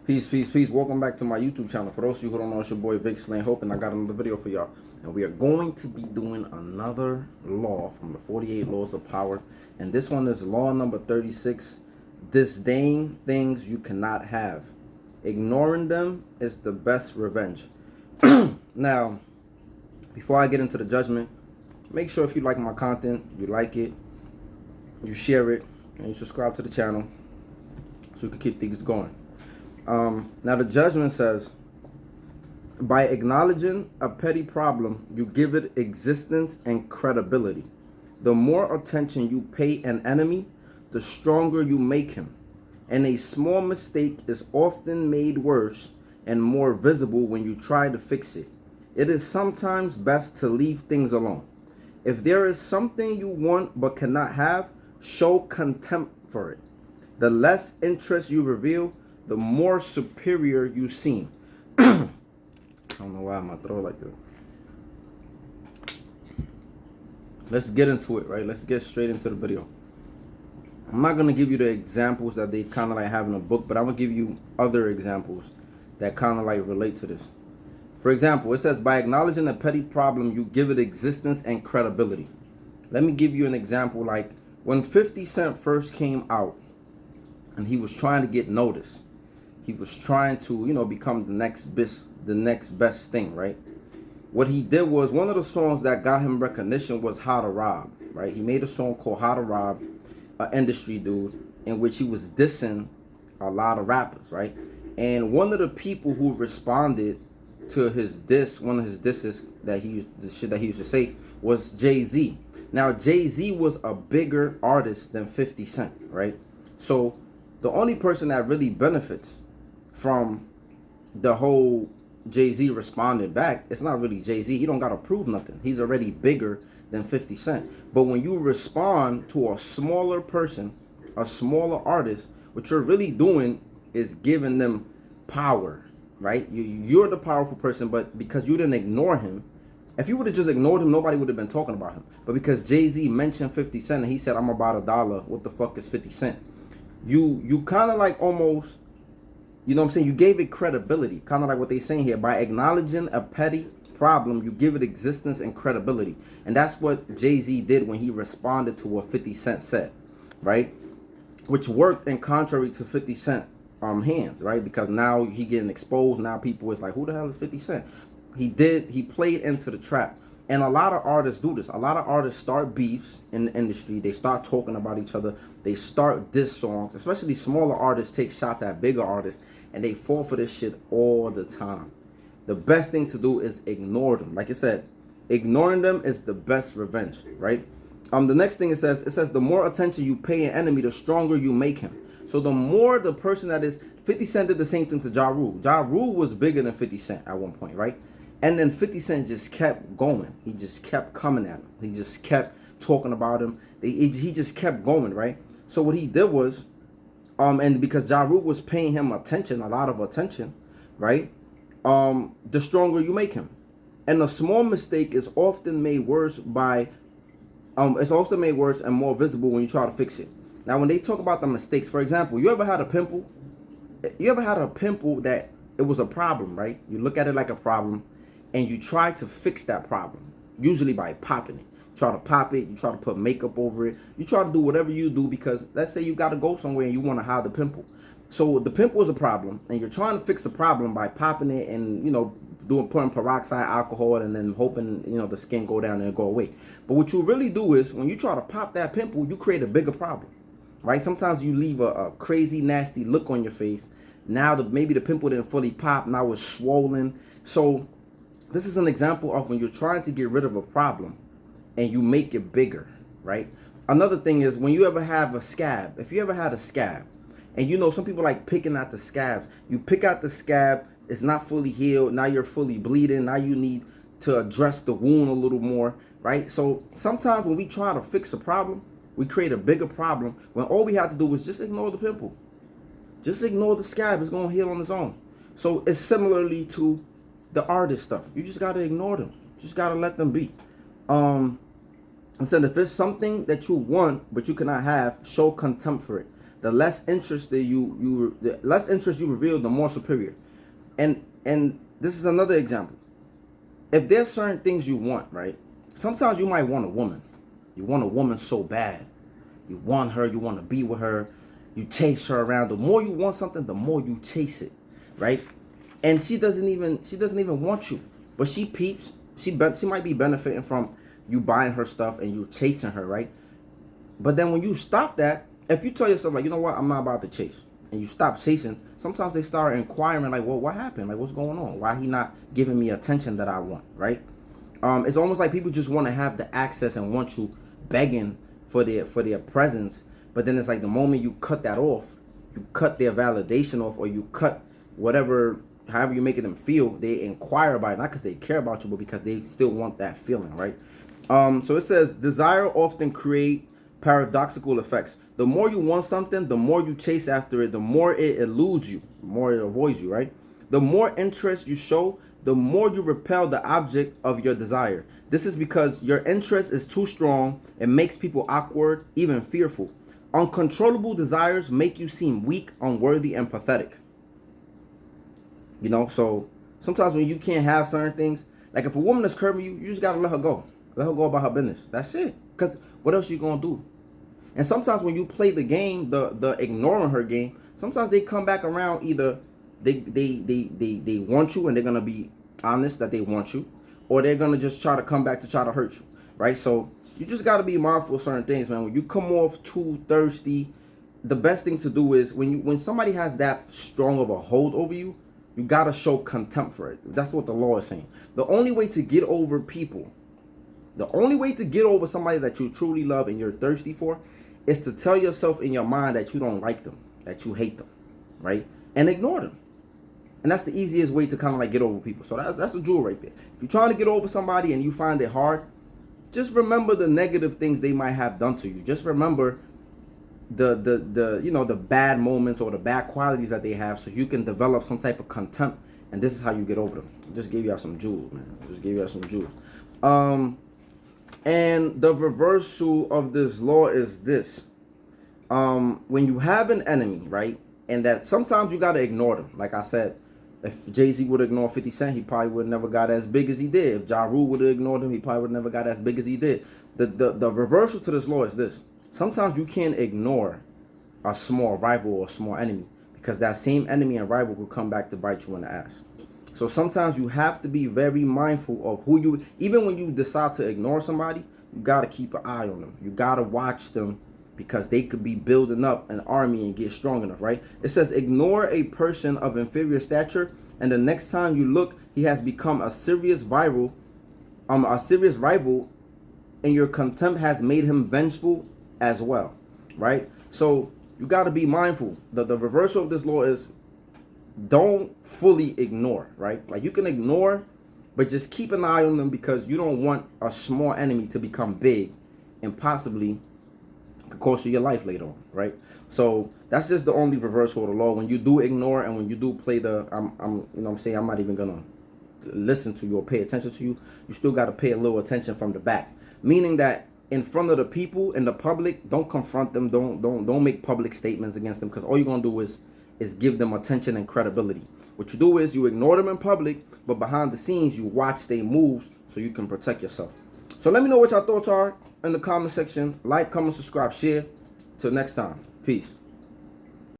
Peace, peace, peace. Welcome back to my YouTube channel. For those of you who don't know, it's your boy Vic Slain Hope, and I got another video for y'all. And we are going to be doing another law from the 48 Laws of Power. And this one is law number 36. Disdain things you cannot have. Ignoring them is the best revenge. Now, before I get into the judgment, make sure if you like my content, you like it, you share it, and you subscribe to the channel so we can keep things going. Now the judgment says, by acknowledging a petty problem, you give it existence and credibility. The more attention you pay an enemy, the stronger you make him. And a small mistake is often made worse and more visible when you try to fix it. It is sometimes best to leave things alone. If there is something you want but cannot have, show contempt for it. The less interest you reveal, the more superior you seem. I don't know why my throat like that. Let's get into it, right? Let's get straight into the video. I'm not going to give you the examples that they kind of like have in a book, but I'm going to give you other examples that kind of like relate to this. For example, it says, by acknowledging a petty problem, you give it existence and credibility. Let me give you an example. Like when 50 Cent first came out and he was trying to get noticed, he was trying to, become the next best thing, right? What he did was, one of the songs that got him recognition was How to Rob, right? He made a song called How to Rob, an industry dude, in which he was dissing a lot of rappers, right? And one of the people who responded to his diss, one of his disses that he used, the shit that he used to say, was Jay-Z. Now, Jay-Z was a bigger artist than 50 Cent, right? So the only person that really benefits from the whole Jay-Z responded back, it's not really Jay-Z. He don't got to prove nothing. He's already bigger than 50 Cent. But when you respond to a smaller person, a smaller artist, what you're really doing is giving them power, right? You're the powerful person, but because you didn't ignore him, if you would have just ignored him, nobody would have been talking about him. But because Jay-Z mentioned 50 Cent and he said, I'm about $1, what the fuck is 50 Cent? You kind of like almost, you know what I'm saying? You gave it credibility, kind of like what they're saying here. By acknowledging a petty problem, you give it existence and credibility. And that's what Jay-Z did when he responded to what 50 Cent said, right? Which worked in contrary to 50 Cent hands, right? Because now he getting exposed. Now people is like, who the hell is 50 Cent? He played into the trap. And a lot of artists do this. A lot of artists start beefs in the industry. They start talking about each other. They start diss songs. Especially smaller artists take shots at bigger artists. And they fall for this shit all the time. The best thing to do is ignore them. Like I said, ignoring them is the best revenge, right? The next thing it says, the more attention you pay an enemy, the stronger you make him. So the more the person that is, 50 Cent did the same thing to Ja Rule. Ja Rule was bigger than 50 Cent at one point, right? And then 50 Cent just kept going. He just kept coming at him. He just kept talking about him. He just kept going, right? So what he did was, and because Ja Rule was paying him attention, a lot of attention, right? The stronger you make him. And a small mistake is often made worse by, it's also made worse and more visible when you try to fix it. Now, when they talk about the mistakes, for example, you ever had a pimple? You ever had a pimple that it was a problem, right? You look at it like a problem and you try to fix that problem, usually by popping it. Try to pop it, you try to put makeup over it, you try to do whatever you do because let's say you got to go somewhere and you want to hide the pimple. So the pimple is a problem and you're trying to fix the problem by popping it and, putting peroxide alcohol and then hoping, the skin go down and go away. But what you really do is when you try to pop that pimple, you create a bigger problem, right? Sometimes you leave a crazy, nasty look on your face. Now maybe the pimple didn't fully pop, now it's swollen. So this is an example of when you're trying to get rid of a problem and you make it bigger, right? Another thing is when you ever have a scab, if you ever had a scab, and some people like picking out the scabs. You pick out the scab, it's not fully healed, now you're fully bleeding, now you need to address the wound a little more, right? So sometimes when we try to fix a problem, we create a bigger problem when all we have to do is just ignore the pimple. Just ignore the scab, it's gonna heal on its own. So it's similarly to the artist stuff. You just gotta ignore them. Just gotta let them be. And said if it's something that you want but you cannot have, show contempt for it. the less interest that the less interest you reveal, the more superior. And this is another example. If there's certain things you want, right? Sometimes you might want a woman. You want a woman so bad. You want her, you want to be with her. You chase her around. The more you want something, the more you chase it, right? And she doesn't even want you. But she peeps. She might be benefiting from you buying her stuff and you chasing her, right? But then when you stop that, if you tell yourself, like, you know what, I'm not about to chase, and you stop chasing, sometimes they start inquiring, like, well, what happened? Like, what's going on? Why he not giving me attention that I want, right? It's almost like people just want to have the access and want you begging for their presence. But then it's like the moment you cut that off, you cut their validation off, or you cut whatever, however you're making them feel, they inquire about it, not because they care about you, but because they still want that feeling, right? So it says, desire often create paradoxical effects. The more you want something, the more you chase after it, the more it eludes you, the more it avoids you, right? The more interest you show, the more you repel the object of your desire. This is because your interest is too strong and makes people awkward, even fearful. Uncontrollable desires make you seem weak, unworthy, and pathetic. You know, so sometimes when you can't have certain things, like if a woman is curving you, you just gotta let her go. Let her go about her business. That's it. Because what else you gonna do? And sometimes when you play the game, the ignoring her game, sometimes they come back around. Either they want you and they're gonna be honest that they want you, or they're gonna just try to come back to try to hurt you, right? So you just gotta be mindful of certain things, man. When you come off too thirsty, the best thing to do is when somebody has that strong of a hold over you, you gotta show contempt for it. That's what the law is saying. The only way to get over people, the only way to get over somebody that you truly love and you're thirsty for, is to tell yourself in your mind that you don't like them, that you hate them, right? And ignore them. And that's the easiest way to kind of like get over people. So that's a jewel right there. If you're trying to get over somebody and you find it hard, just remember the negative things they might have done to you. Just remember the you know, the bad moments or the bad qualities that they have, so you can develop some type of contempt. And this is how you get over them. I just gave you out some jewels, man. I just gave you out some jewels. And the reversal of this law is this. When you have an enemy, right, and that sometimes you got to ignore them. Like I said, if Jay-Z would ignore 50 Cent, he probably would have never got as big as he did. If Ja Rule would have ignored him, he probably would have never got as big as he did. The reversal to this law is this. Sometimes you can't ignore a small rival or a small enemy, because that same enemy and rival will come back to bite you in the ass. So sometimes you have to be very mindful of who you, even when you decide to ignore somebody, you got to keep an eye on them. You got to watch them, because they could be building up an army and get strong enough, right? It says, ignore a person of inferior stature, and the next time you look, he has become a serious rival, and your contempt has made him vengeful as well, right? So you got to be mindful. The reversal of this law is, don't fully ignore, right? Like, you can ignore, but just keep an eye on them, because you don't want a small enemy to become big and possibly could cost you your life later on, right? So that's just the only reversal of the law. When you do ignore and when you do play the you know what I'm saying, I'm not even gonna listen to you or pay attention to you, you still got to pay a little attention from the back. Meaning that in front of the people, in the public, don't confront them, don't make public statements against them, because all you're gonna do is give them attention and credibility. What you do is you ignore them in public, but behind the scenes you watch their moves so you can protect yourself. So let me know what your thoughts are in the comment section. Like, comment, subscribe, share. Till next time. Peace.